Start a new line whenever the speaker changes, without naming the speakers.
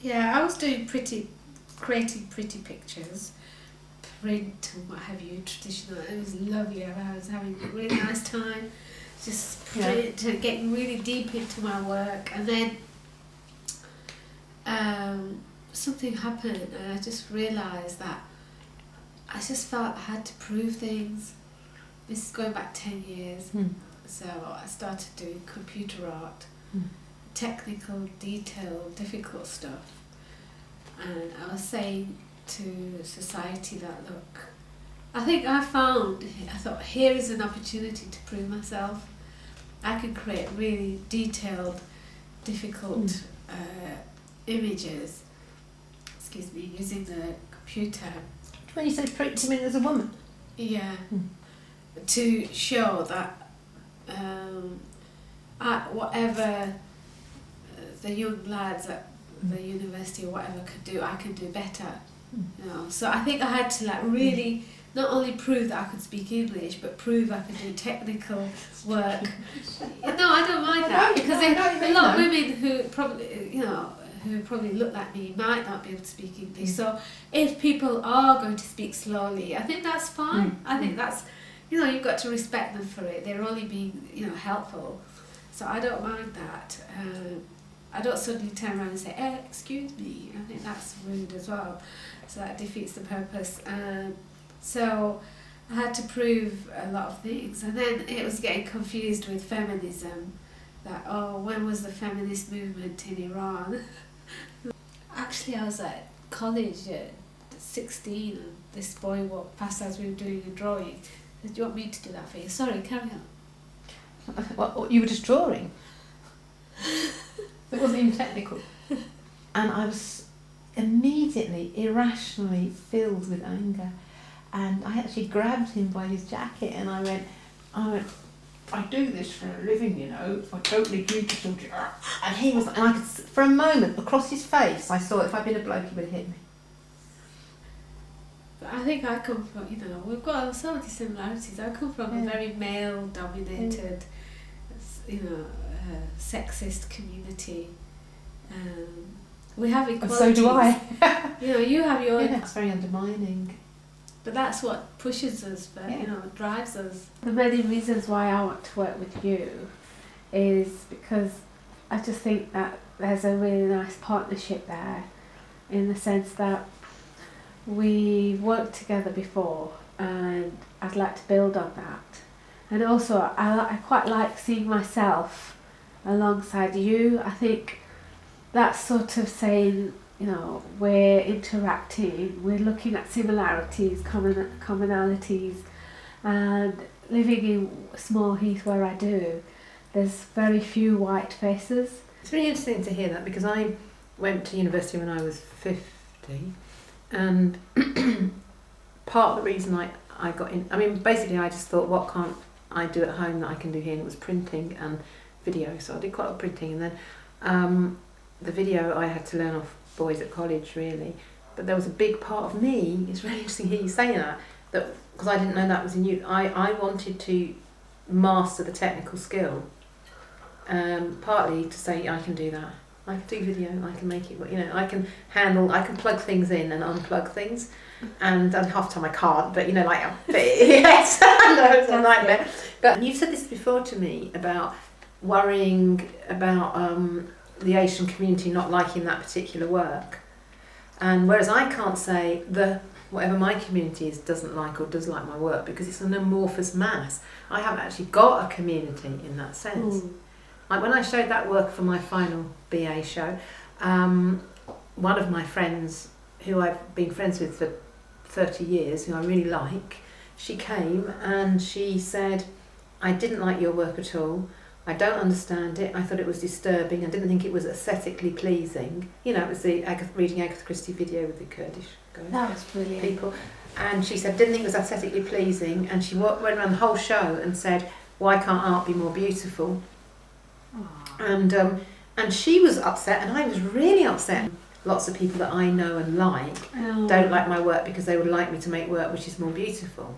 Yeah, I was doing creating pretty pictures, print and what have you, traditional. It was lovely. I was having a really nice time, just print and getting really deep into my work. And then something happened, and I just realised that I just felt I had to prove things. This is going back 10 years. So I started doing computer art, technical, detailed, difficult stuff. And I was saying to society that, look, I thought here is an opportunity to prove myself. I can create really detailed, difficult images, using the computer.
When you said print, you mean as a woman?
Yeah. To show that whatever the young lads at the university or whatever could do, I can do better. You know, so I think I had to really not only prove that I could speak English, but prove I could do technical work. No, I don't mind that, because a lot of women who probably look like me might not be able to speak English. So if people are going to speak slowly, I think that's fine. I think that's, you've got to respect them for it. They're only being, helpful. So I don't mind that. I don't suddenly turn around and say, excuse me. I think that's rude as well. So that defeats the purpose. So I had to prove a lot of things. And then it was getting confused with feminism. That, when was the feminist movement in Iran? Actually, I was at college at 16, and this boy walked past as we were doing a drawing. He said, do you want me to do that for you? Sorry, carry on.
What, you were just drawing? It wasn't even technical. And I was immediately, irrationally filled with anger. And I actually grabbed him by his jacket and I went, I do this for a living, I totally agree to something. And he was, and I could, for a moment, across his face, I saw if I'd been a bloke, he would have hit me.
But I think I come from, we've got so many similarities. I come from a very male-dominated, sexist community. We have equality.
So do I.
You have your...
Yeah, it's very undermining.
But that's what pushes us, drives us. The many reasons why I want to work with you is because I just think that there's a really nice partnership there, in the sense that we worked together before and I'd like to build on that. And also I quite like seeing myself alongside you. I think that's sort of saying, we're interacting, we're looking at similarities, commonalities, and living in Small Heath where I do, there's very few white faces.
It's really interesting to hear that, because I went to university when I was 50, and part of the reason I got in, basically I just thought, what can't I do at home that I can do here, and it was printing and video, so I did quite a lot of printing, and then the video I had to learn off boys at college, really. But there was a big part of me, it's really interesting to hear you saying that because I didn't know that was in you. I wanted to master the technical skill, partly to say I can do that. I can do video, I can make it, I can plug things in and unplug things, and half the time I can't, but yes, no, it's a nightmare. But you've said this before to me about worrying about the Asian community not liking that particular work, and whereas I can't say whatever my community doesn't like or does like my work, because it's an amorphous mass. I haven't actually got a community in that sense. Like when I showed that work for my final BA show, one of my friends who I've been friends with for 30 years, who I really like, she came and she said, I didn't like your work at all. I don't understand it. I thought it was disturbing. I didn't think it was aesthetically pleasing. It was the reading Agatha Christie video with the Kurdish guys.
That was brilliant.
People. And she said, didn't think it was aesthetically pleasing. And she went around the whole show and said, why can't art be more beautiful? And she was upset, and I was really upset. Lots of people that I know and like don't like my work because they would like me to make work which is more beautiful.